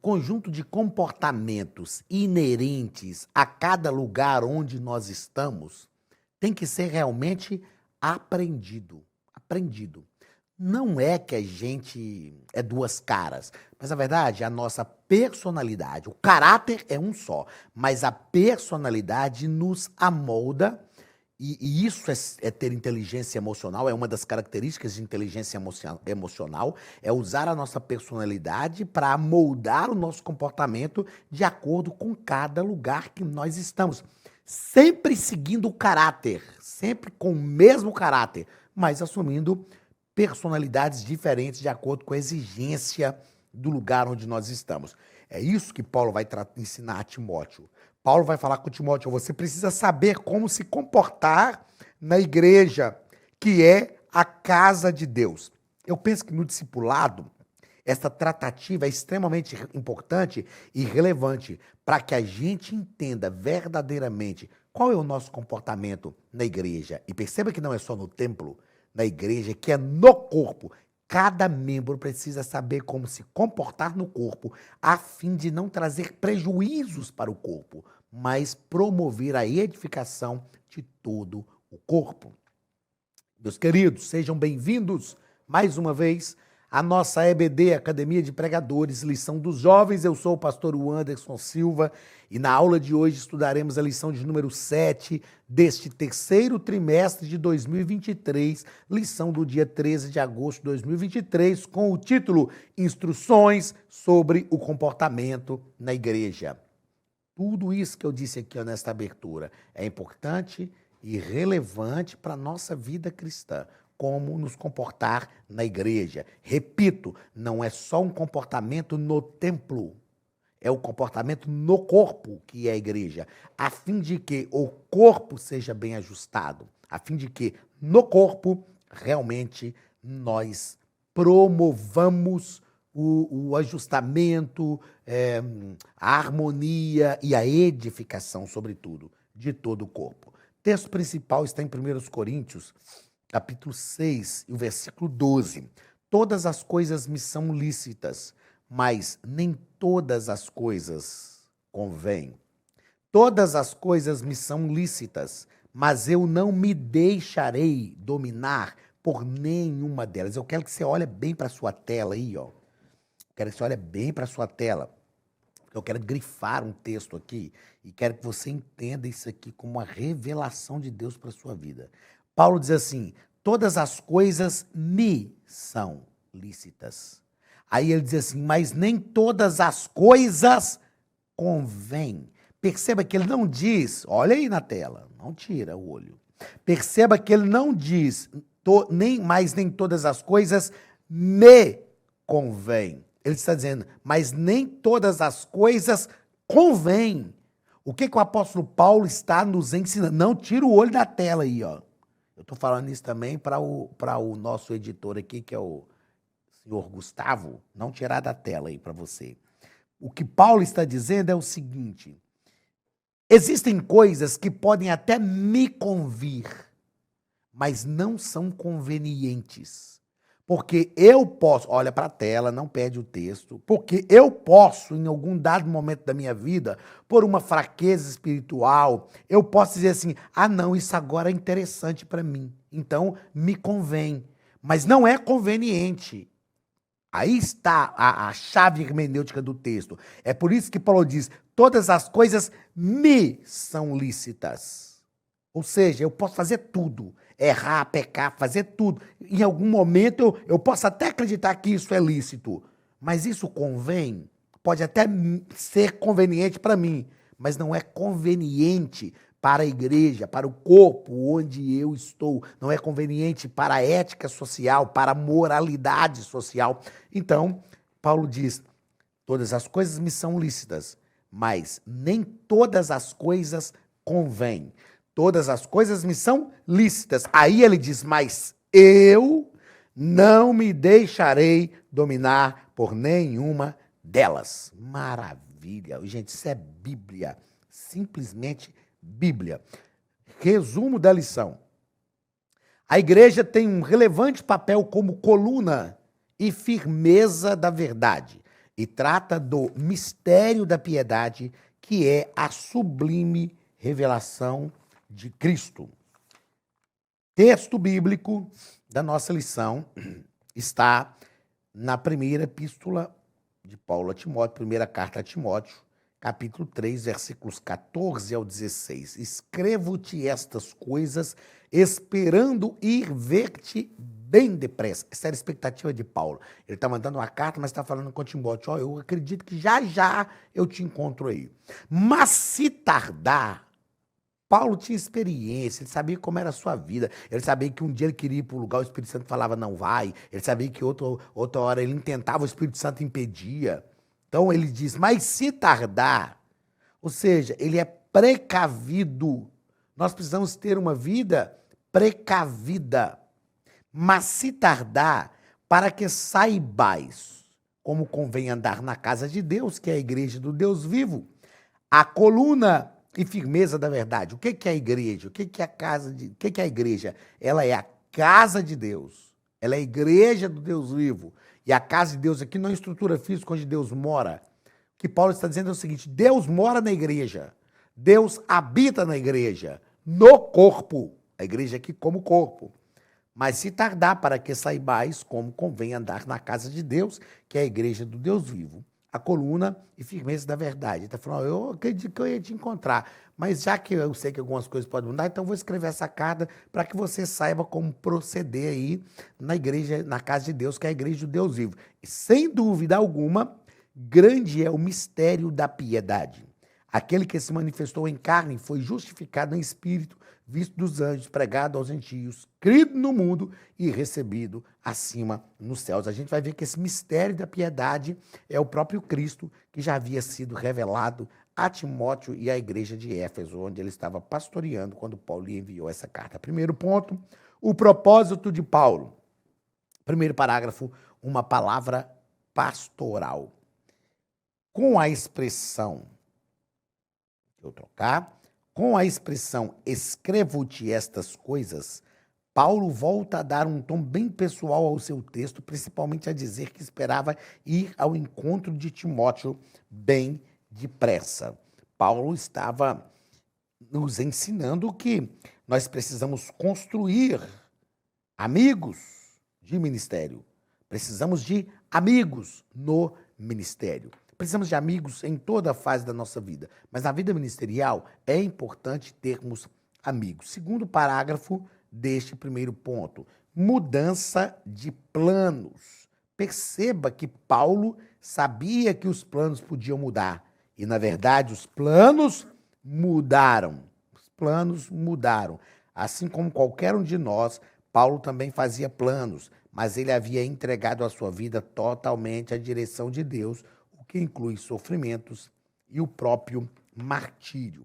conjunto de comportamentos inerentes a cada lugar onde nós estamos tem que ser realmente aprendido. Aprendido. Não é que a gente é duas caras, mas na verdade a nossa personalidade, o caráter é um só, mas a personalidade nos amolda. E isso é ter inteligência emocional, é uma das características de inteligência emocional, é usar a nossa personalidade para moldar o nosso comportamento de acordo com cada lugar que nós estamos. Sempre seguindo o caráter, sempre com o mesmo caráter, mas assumindo personalidades diferentes de acordo com a exigência do lugar onde nós estamos. É isso que Paulo vai ensinar a Timóteo. Paulo vai falar com Timóteo, você precisa saber como se comportar na igreja, que é a casa de Deus. Eu penso que no discipulado, essa tratativa é extremamente importante e relevante para que a gente entenda verdadeiramente qual é o nosso comportamento na igreja. E perceba que não é só no templo, na igreja, que é no corpo. Cada membro precisa saber como se comportar no corpo, a fim de não trazer prejuízos para o corpo, mas promover a edificação de todo o corpo. Meus queridos, sejam bem-vindos mais uma vez à nossa EBD, Academia de Pregadores, lição dos jovens. Eu sou o pastor Anderson Silva e na aula de hoje estudaremos a lição de número 7 deste terceiro trimestre de 2023, lição do dia 13 de agosto de 2023, com o título Instruções sobre o comportamento na igreja. Tudo isso que eu disse aqui nesta abertura é importante e relevante para a nossa vida cristã. Como nos comportar na igreja. Repito, não é só um comportamento no templo, é o comportamento no corpo que é a igreja, a fim de que o corpo seja bem ajustado, a fim de que no corpo realmente nós promovamos o ajustamento, a harmonia e a edificação, sobretudo, de todo o corpo. O texto principal está em 1 Coríntios, capítulo 6, e o versículo 12. Todas as coisas me são lícitas, mas nem todas as coisas convêm. Todas as coisas me são lícitas, mas eu não me deixarei dominar por nenhuma delas. Eu quero que você olhe bem para a sua tela aí, ó. Quero que você olhe bem para a sua tela. Eu quero grifar um texto aqui e quero que você entenda isso aqui como uma revelação de Deus para a sua vida. Paulo diz assim, todas as coisas me são lícitas. Aí ele diz assim, mas nem todas as coisas convêm. Perceba que ele não diz, olha aí na tela, não tira o olho. Perceba que ele não diz, nem todas as coisas me convêm. Ele está dizendo, mas nem todas as coisas convêm. O que o apóstolo Paulo está nos ensinando? Não tira o olho da tela aí, ó. Eu estou falando isso também para o nosso editor aqui, que é o senhor Gustavo, não tirar da tela aí para você. O que Paulo está dizendo é o seguinte, existem coisas que podem até me convir, mas não são convenientes. Porque eu posso, olha para a tela, não perde o texto, porque eu posso, em algum dado momento da minha vida, por uma fraqueza espiritual, eu posso dizer assim, não, isso agora é interessante para mim, então me convém, mas não é conveniente. Aí está a chave hermenêutica do texto. É por isso que Paulo diz, todas as coisas me são lícitas. Ou seja, eu posso fazer tudo. Errar, pecar, fazer tudo. Em algum momento eu posso até acreditar que isso é lícito, mas isso convém? Pode até ser conveniente para mim, mas não é conveniente para a igreja, para o corpo onde eu estou. Não é conveniente para a ética social, para a moralidade social. Então, Paulo diz, todas as coisas me são lícitas, mas nem todas as coisas convêm. Todas as coisas me são lícitas. Aí ele diz, mas eu não me deixarei dominar por nenhuma delas. Maravilha. Gente, isso é Bíblia. Simplesmente Bíblia. Resumo da lição. A igreja tem um relevante papel como coluna e firmeza da verdade. e trata do mistério da piedade, que é a sublime revelação de Cristo. Texto bíblico da nossa lição está na primeira epístola de Paulo a Timóteo, primeira carta a Timóteo, capítulo 3, versículos 14 ao 16. Escrevo-te estas coisas, esperando ir ver-te bem depressa. Essa era a expectativa de Paulo. Ele está mandando uma carta, mas está falando com Timóteo, ó, eu acredito que já já eu te encontro aí. Mas se tardar, Paulo tinha experiência, ele sabia como era a sua vida, ele sabia que um dia ele queria ir para um lugar, o Espírito Santo falava não vai, ele sabia que outra hora ele tentava, o Espírito Santo impedia. Então ele diz, mas se tardar, ou seja, ele é precavido. Nós precisamos ter uma vida precavida. Mas se tardar, para que saibais como convém andar na casa de Deus, que é a igreja do Deus vivo, a coluna e firmeza da verdade. O que é a igreja? O que é a casa de... O que é a igreja? Ela é a casa de Deus. Ela é a igreja do Deus vivo. E a casa de Deus aqui não é a estrutura física onde Deus mora. O que Paulo está dizendo é o seguinte, Deus mora na igreja. Deus habita na igreja, no corpo. A igreja aqui como corpo. Mas se tardar, para que saibais como convém andar na casa de Deus, que é a igreja do Deus vivo. A coluna e firmeza da verdade. Ele está falando, eu acredito que eu ia te encontrar, mas já que eu sei que algumas coisas podem mudar, então eu vou escrever essa carta para que você saiba como proceder aí na igreja, na casa de Deus, que é a igreja do Deus vivo. E, sem dúvida alguma, grande é o mistério da piedade. Aquele que se manifestou em carne foi justificado em espírito, visto dos anjos, pregado aos gentios, crido no mundo e recebido acima nos céus. A gente vai ver que esse mistério da piedade é o próprio Cristo que já havia sido revelado a Timóteo e à igreja de Éfeso, onde ele estava pastoreando quando Paulo lhe enviou essa carta. Primeiro ponto, o propósito de Paulo. Primeiro parágrafo, uma palavra pastoral. Com a expressão, eu trocar, com a expressão escrevo-te estas coisas, Paulo volta a dar um tom bem pessoal ao seu texto, principalmente a dizer que esperava ir ao encontro de Timóteo bem depressa. Paulo estava nos ensinando que nós precisamos construir amigos de ministério. Precisamos de amigos no ministério. Precisamos de amigos em toda a fase da nossa vida, mas na vida ministerial é importante termos amigos. Segundo parágrafo deste primeiro ponto, mudança de planos. Perceba que Paulo sabia que os planos podiam mudar e, na verdade, os planos mudaram. Os planos mudaram. Assim como qualquer um de nós, Paulo também fazia planos, mas ele havia entregado a sua vida totalmente à direção de Deus, que inclui sofrimentos e o próprio martírio.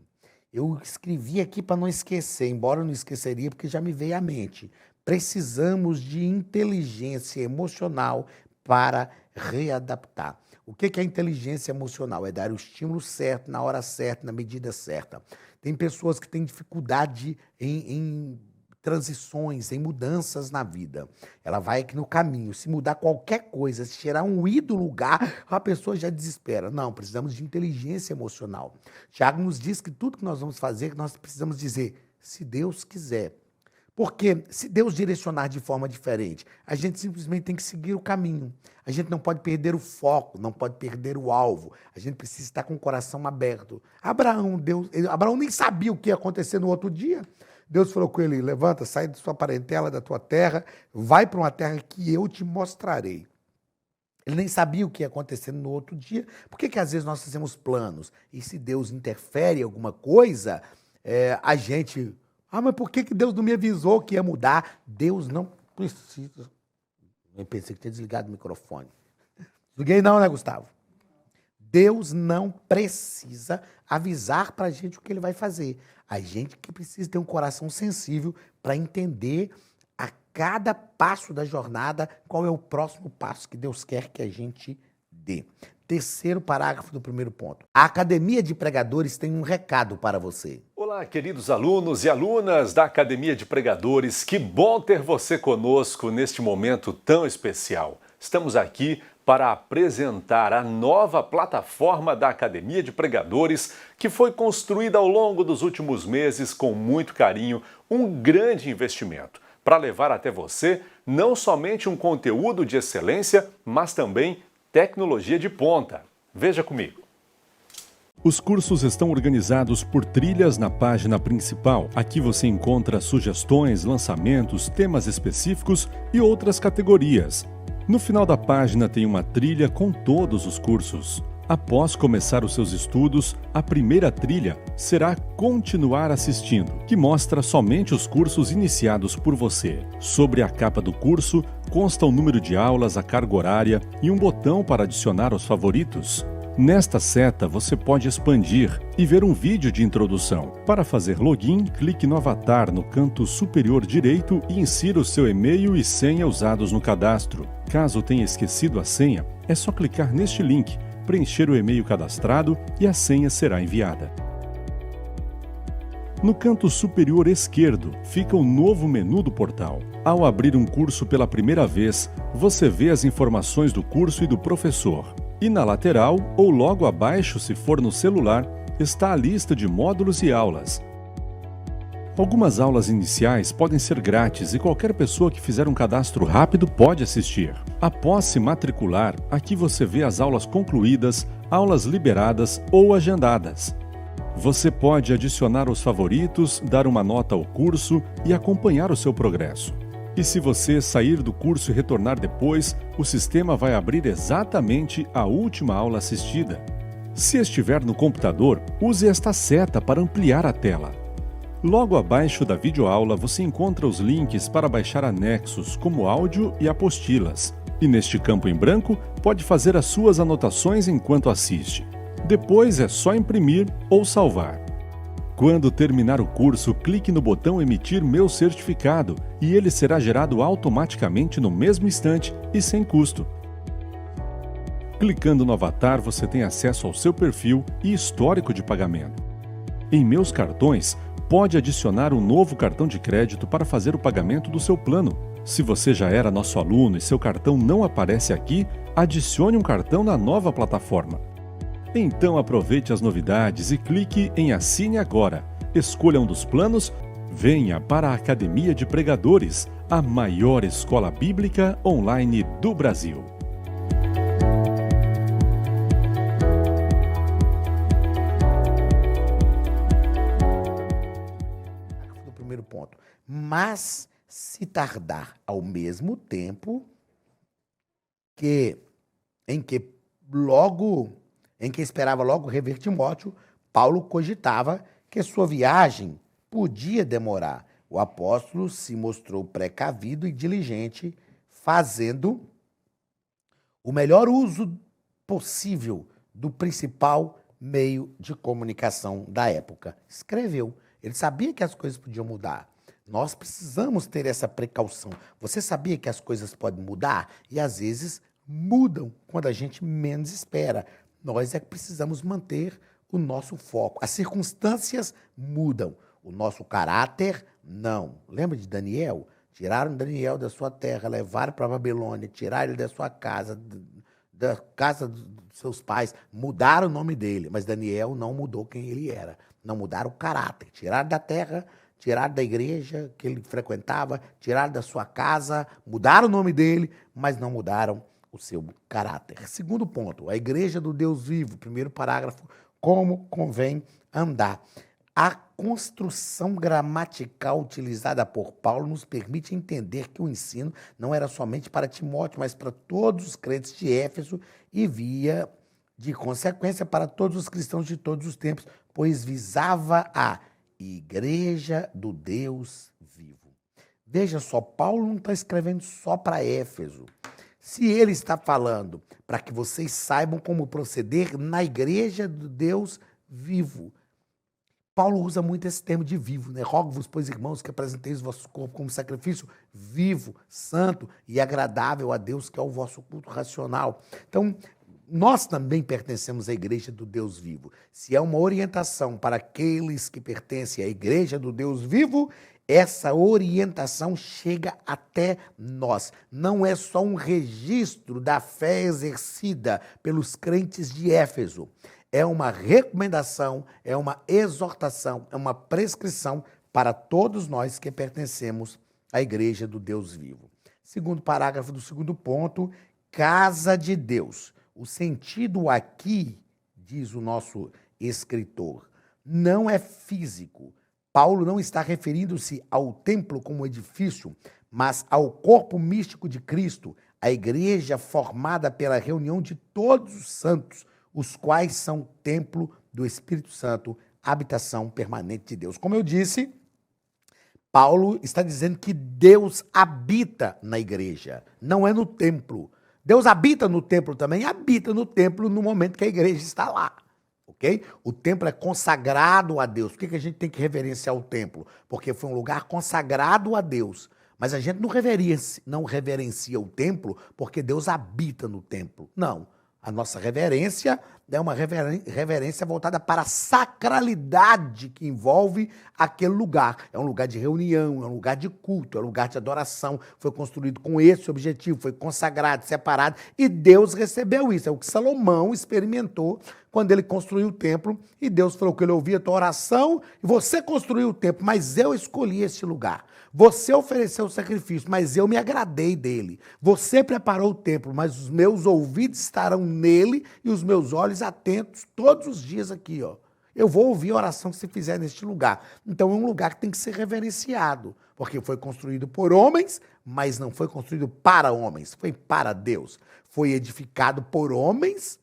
Eu escrevi aqui para não esquecer, embora eu não esqueceria, porque já me veio à mente. Precisamos de inteligência emocional para readaptar. O que é inteligência emocional? É dar o estímulo certo, na hora certa, na medida certa. Tem pessoas que têm dificuldade em transições, em mudanças na vida. Ela vai aqui no caminho, se mudar qualquer coisa, se tirar um i do lugar, a pessoa já desespera. Não, precisamos de inteligência emocional. Tiago nos diz que tudo que nós vamos fazer, nós precisamos dizer, se Deus quiser. Porque se Deus direcionar de forma diferente, a gente simplesmente tem que seguir o caminho. A gente não pode perder o foco, não pode perder o alvo. A gente precisa estar com o coração aberto. Abraão nem sabia o que ia acontecer no outro dia. Deus falou com ele, levanta, sai da sua parentela, da tua terra, vai para uma terra que eu te mostrarei. Ele nem sabia o que ia acontecer no outro dia. Por que às vezes nós fazemos planos? E se Deus interfere em alguma coisa, a gente... mas por que Deus não me avisou que ia mudar? Deus não precisa... Eu pensei que tinha desligado o microfone. Desliguei não, né, Gustavo? Deus não precisa avisar para a gente o que ele vai fazer. A gente que precisa ter um coração sensível para entender a cada passo da jornada qual é o próximo passo que Deus quer que a gente dê. Terceiro parágrafo do primeiro ponto. A Academia de Pregadores tem um recado para você. Olá, queridos alunos e alunas da Academia de Pregadores. Que bom ter você conosco neste momento tão especial. Estamos aqui para apresentar a nova plataforma da Academia de Pregadores, que foi construída ao longo dos últimos meses com muito carinho, um grande investimento, para levar até você não somente um conteúdo de excelência, mas também tecnologia de ponta. Veja comigo. Os cursos estão organizados por trilhas na página principal. Aqui você encontra sugestões, lançamentos, temas específicos e outras categorias. No final da página tem uma trilha com todos os cursos. Após começar os seus estudos, a primeira trilha será Continuar assistindo, que mostra somente os cursos iniciados por você. Sobre a capa do curso, consta o número de aulas, a carga horária e um botão para adicionar aos favoritos. Nesta seta, você pode expandir e ver um vídeo de introdução. Para fazer login, clique no avatar no canto superior direito e insira o seu e-mail e senha usados no cadastro. Caso tenha esquecido a senha, é só clicar neste link, preencher o e-mail cadastrado e a senha será enviada. No canto superior esquerdo fica o novo menu do portal. Ao abrir um curso pela primeira vez, você vê as informações do curso e do professor. E na lateral, ou logo abaixo se for no celular, está a lista de módulos e aulas. Algumas aulas iniciais podem ser grátis e qualquer pessoa que fizer um cadastro rápido pode assistir. Após se matricular, aqui você vê as aulas concluídas, aulas liberadas ou agendadas. Você pode adicionar os favoritos, dar uma nota ao curso e acompanhar o seu progresso. E se você sair do curso e retornar depois, o sistema vai abrir exatamente a última aula assistida. Se estiver no computador, use esta seta para ampliar a tela. Logo abaixo da videoaula você encontra os links para baixar anexos, como áudio e apostilas. E neste campo em branco, pode fazer as suas anotações enquanto assiste. Depois é só imprimir ou salvar. Quando terminar o curso, clique no botão Emitir meu certificado e ele será gerado automaticamente no mesmo instante e sem custo. Clicando no avatar, você tem acesso ao seu perfil e histórico de pagamento. Em Meus Cartões, pode adicionar um novo cartão de crédito para fazer o pagamento do seu plano. Se você já era nosso aluno e seu cartão não aparece aqui, adicione um cartão na nova plataforma. Então aproveite as novidades e clique em Assine Agora. Escolha um dos planos, venha para a Academia de Pregadores, a maior escola bíblica online do Brasil. Do primeiro ponto. Mas se tardar ao mesmo tempo em que esperava logo rever Timóteo, Paulo cogitava que sua viagem podia demorar. O apóstolo se mostrou precavido e diligente, fazendo o melhor uso possível do principal meio de comunicação da época. Escreveu. Ele sabia que as coisas podiam mudar. Nós precisamos ter essa precaução. Você sabia que as coisas podem mudar? E às vezes mudam quando a gente menos espera. Nós é que precisamos manter o nosso foco. As circunstâncias mudam, o nosso caráter não. Lembra de Daniel? Tiraram Daniel da sua terra, levaram para a Babilônia, tiraram ele da sua casa, da casa dos seus pais, mudaram o nome dele, mas Daniel não mudou quem ele era. Não mudaram o caráter. Tiraram da terra, tiraram da igreja que ele frequentava, tiraram da sua casa, mudaram o nome dele, mas não mudaram o seu caráter. Segundo ponto, a igreja do Deus vivo. Primeiro parágrafo, como convém andar. A construção gramatical utilizada por Paulo nos permite entender que o ensino não era somente para Timóteo, mas para todos os crentes de Éfeso e via, de consequência, para todos os cristãos de todos os tempos, pois visava a igreja do Deus vivo. Veja só, Paulo não está escrevendo só para Éfeso. Se ele está falando para que vocês saibam como proceder na igreja do Deus vivo. Paulo usa muito esse termo de vivo, né? Rogo-vos, pois, irmãos, que apresenteis o vosso corpo como sacrifício vivo, santo e agradável a Deus, que é o vosso culto racional. Então, nós também pertencemos à igreja do Deus vivo. Se é uma orientação para aqueles que pertencem à igreja do Deus vivo, essa orientação chega até nós. Não é só um registro da fé exercida pelos crentes de Éfeso. É uma recomendação, é uma exortação, é uma prescrição para todos nós que pertencemos à Igreja do Deus vivo. Segundo parágrafo do segundo ponto, casa de Deus. O sentido aqui, diz o nosso escritor, não é físico. Paulo não está referindo-se ao templo como edifício, mas ao corpo místico de Cristo, a igreja formada pela reunião de todos os santos, os quais são templo do Espírito Santo, habitação permanente de Deus. Como eu disse, Paulo está dizendo que Deus habita na igreja, não é no templo. Deus habita no templo também, habita no templo no momento que a igreja está lá. Okay? O templo é consagrado a Deus. Por que a gente tem que reverenciar o templo? Porque foi um lugar consagrado a Deus. Mas a gente não reverencia o templo porque Deus habita no templo. Não. A nossa reverência é uma reverência voltada para a sacralidade que envolve aquele lugar. É um lugar de reunião, é um lugar de culto, é um lugar de adoração. Foi construído com esse objetivo, foi consagrado, separado, e Deus recebeu isso. É o que Salomão experimentou quando ele construiu o templo, e Deus falou que ele ouvia a tua oração, e você construiu o templo, mas eu escolhi esse lugar. Você ofereceu o sacrifício, mas eu me agradei dele. Você preparou o templo, mas os meus ouvidos estarão nele e os meus olhos atentos todos os dias aqui, ó. Eu vou ouvir a oração que você fizer neste lugar. Então é um lugar que tem que ser reverenciado, porque foi construído por homens, mas não foi construído para homens, foi para Deus. Foi edificado por homens,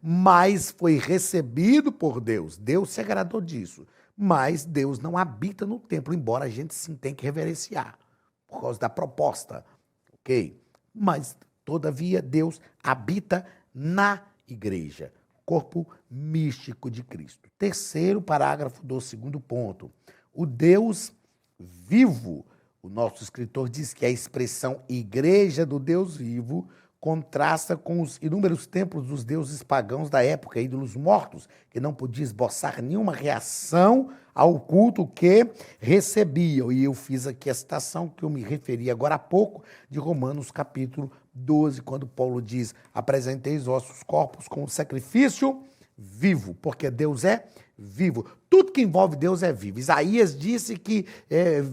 mas foi recebido por Deus. Deus se agradou disso. Mas Deus não habita no templo, embora a gente sim tenha que reverenciar, por causa da proposta, ok? Mas, todavia, Deus habita na igreja, corpo místico de Cristo. Terceiro parágrafo do segundo ponto. O Deus vivo, o nosso escritor diz que a expressão igreja do Deus vivo contrasta com os inúmeros templos dos deuses pagãos da época, ídolos mortos, que não podiam esboçar nenhuma reação ao culto que recebiam. E eu fiz aqui a citação que eu me referi agora há pouco, de Romanos capítulo 12, quando Paulo diz, apresentei os vossos corpos como sacrifício vivo, porque Deus é vivo. Tudo que envolve Deus é vivo. Isaías disse que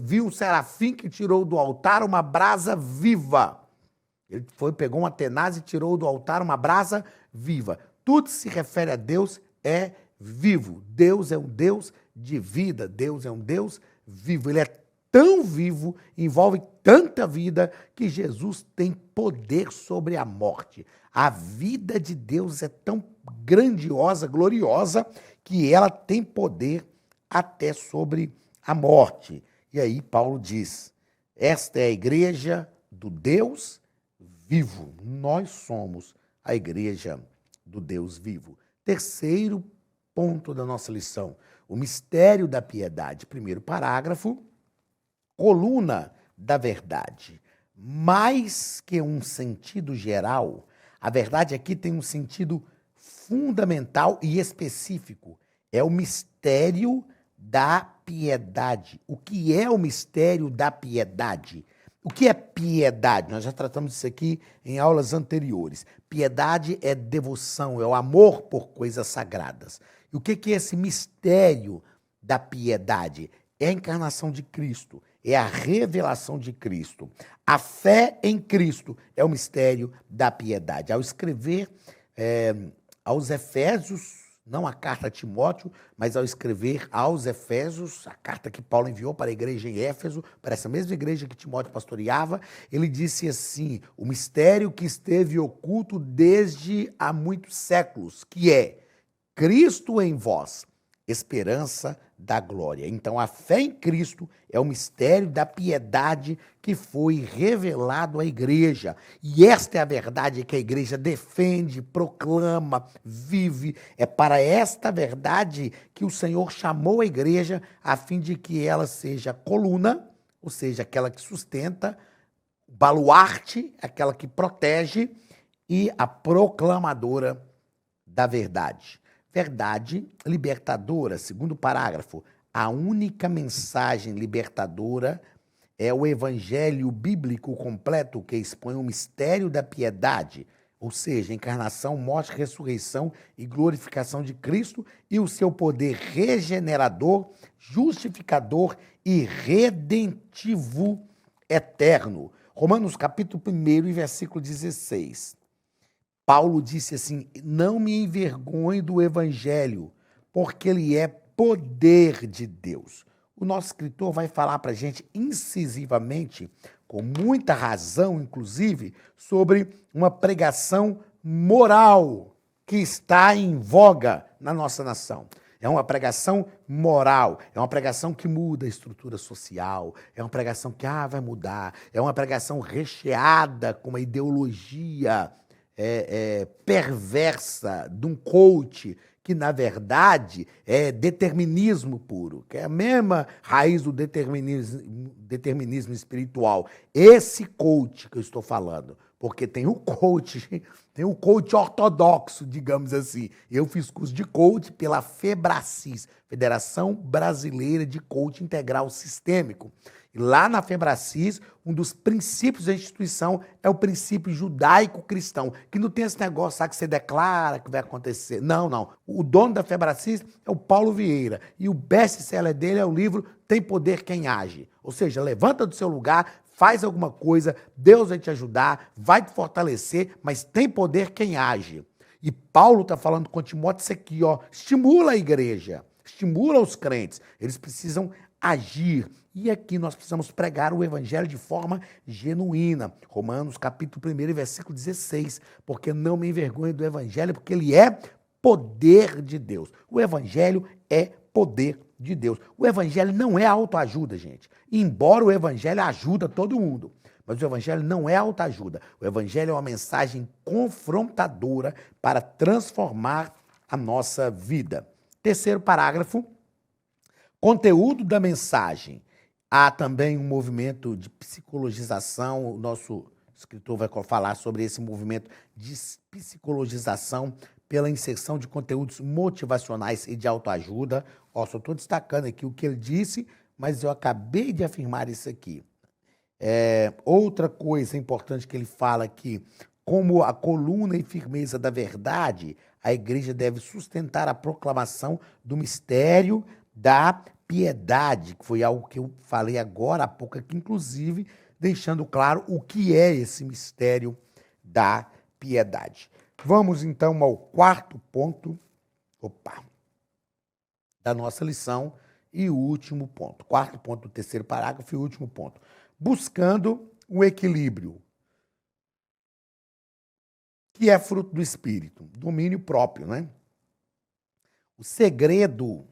viu um serafim que tirou do altar uma brasa viva. Ele pegou uma tenaz e tirou do altar uma brasa viva. Tudo que se refere a Deus é vivo. Deus é um Deus de vida. Deus é um Deus vivo. Ele é tão vivo, envolve tanta vida, que Jesus tem poder sobre a morte. A vida de Deus é tão grandiosa, gloriosa, que ela tem poder até sobre a morte. E aí Paulo diz, esta é a igreja do Deus vivo. Nós somos a igreja do Deus vivo. Terceiro ponto da nossa lição, o mistério da piedade. Primeiro parágrafo, coluna da verdade. Mais que um sentido geral, a verdade aqui tem um sentido fundamental e específico. É o mistério da piedade. O que é o mistério da piedade? O que é piedade? Nós já tratamos disso aqui em aulas anteriores. Piedade é devoção, é o amor por coisas sagradas. E o que é esse mistério da piedade? É a encarnação de Cristo, é a revelação de Cristo. A fé em Cristo é o mistério da piedade. Ao escrever aos Efésios, não a carta a Timóteo, mas ao escrever aos Efésios, a carta que Paulo enviou para a igreja em Éfeso, para essa mesma igreja que Timóteo pastoreava, ele disse assim, o mistério que esteve oculto desde há muitos séculos, que é Cristo em vós, esperança da glória. Então, a fé em Cristo é o mistério da piedade que foi revelado à igreja. E esta é a verdade que a igreja defende, proclama, vive. É para esta verdade que o Senhor chamou a igreja, a fim de que ela seja coluna, ou seja, aquela que sustenta, baluarte, aquela que protege, e a proclamadora da verdade. Verdade libertadora, segundo parágrafo, a única mensagem libertadora é o evangelho bíblico completo que expõe o mistério da piedade, ou seja, encarnação, morte, ressurreição e glorificação de Cristo e o seu poder regenerador, justificador e redentivo eterno. Romanos capítulo 1 e versículo 16. Paulo disse assim: não me envergonhe do evangelho, porque ele é poder de Deus. O nosso escritor vai falar para a gente incisivamente, com muita razão, inclusive, sobre uma pregação moral que está em voga na nossa nação. É uma pregação moral, é uma pregação que muda a estrutura social, é uma pregação que vai mudar, é uma pregação recheada com uma ideologia perversa de um coach que, na verdade, é determinismo puro, que é a mesma raiz do determinismo espiritual. Esse coach que eu estou falando, porque tem o coach ortodoxo, digamos assim. Eu fiz curso de coach pela FEBRACIS, Federação Brasileira de Coach Integral Sistêmico. E lá na FEBRACIS, um dos princípios da instituição é o princípio judaico-cristão, que não tem esse negócio, sabe, que você declara que vai acontecer. Não, não. O dono da FEBRACIS é o Paulo Vieira, e o best-seller dele é o livro Tem Poder Quem Age. Ou seja, levanta do seu lugar, faz alguma coisa, Deus vai te ajudar, vai te fortalecer, mas tem poder quem age. E Paulo está falando com Timóteo isso aqui, estimula a igreja, estimula os crentes, eles precisam agir. E aqui nós precisamos pregar o evangelho de forma genuína. Romanos capítulo 1, versículo 16. Porque não me envergonhe do evangelho, porque ele é poder de Deus. O evangelho é poder de Deus. O evangelho não é autoajuda, gente. Embora o evangelho ajuda todo mundo. Mas o evangelho não é autoajuda. O evangelho é uma mensagem confrontadora para transformar a nossa vida. Terceiro parágrafo. Conteúdo da mensagem. Há também um movimento de psicologização, o nosso escritor vai falar sobre esse movimento de psicologização pela inserção de conteúdos motivacionais e de autoajuda. Só estou destacando aqui o que ele disse, mas eu acabei de afirmar isso aqui. Outra coisa importante que ele fala aqui, como a coluna e firmeza da verdade, a igreja deve sustentar a proclamação do mistério da piedade, que foi algo que eu falei agora há pouco aqui, inclusive, deixando claro o que é esse mistério da piedade. Vamos, então, ao quarto ponto da nossa lição e o último ponto. Quarto ponto do terceiro parágrafo e o último ponto. Buscando o equilíbrio, que é fruto do espírito, domínio próprio, né? O segredo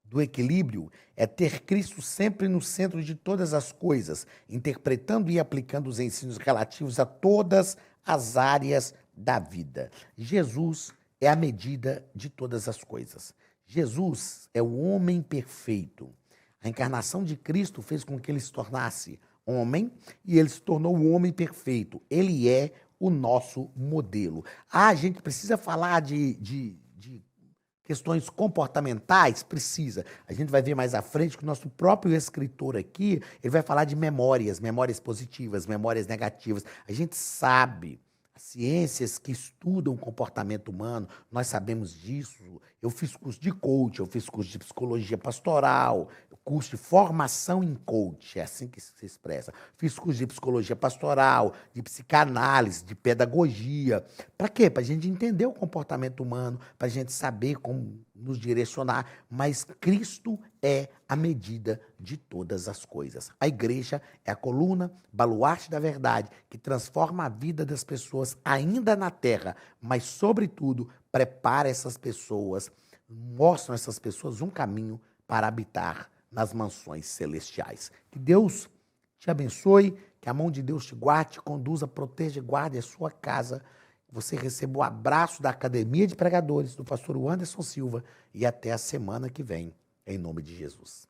do equilíbrio é ter Cristo sempre no centro de todas as coisas, interpretando e aplicando os ensinos relativos a todas as áreas da vida. Jesus é a medida de todas as coisas. Jesus é o homem perfeito. A encarnação de Cristo fez com que ele se tornasse homem e ele se tornou o homem perfeito. Ele é o nosso modelo. A gente precisa falar de questões comportamentais? Precisa. A gente vai ver mais à frente que o nosso próprio escritor aqui, ele vai falar de memórias positivas, memórias negativas. A gente sabe, as ciências que estudam o comportamento humano, nós sabemos disso. Eu fiz curso de coach, eu fiz curso de psicologia pastoral, curso de formação em coach, é assim que se expressa. Fiz curso de psicologia pastoral, de psicanálise, de pedagogia. Para quê? Para a gente entender o comportamento humano, para a gente saber como nos direcionar. Mas Cristo é a medida de todas as coisas. A igreja é a coluna, baluarte da verdade, que transforma a vida das pessoas ainda na terra, mas, sobretudo, prepara essas pessoas, mostram a essas pessoas um caminho para habitar nas mansões celestiais. Que Deus te abençoe, que a mão de Deus te guarde, te conduza, proteja e guarde a sua casa. Você receba o abraço da Academia de Pregadores, do pastor Anderson Silva, e até a semana que vem, em nome de Jesus.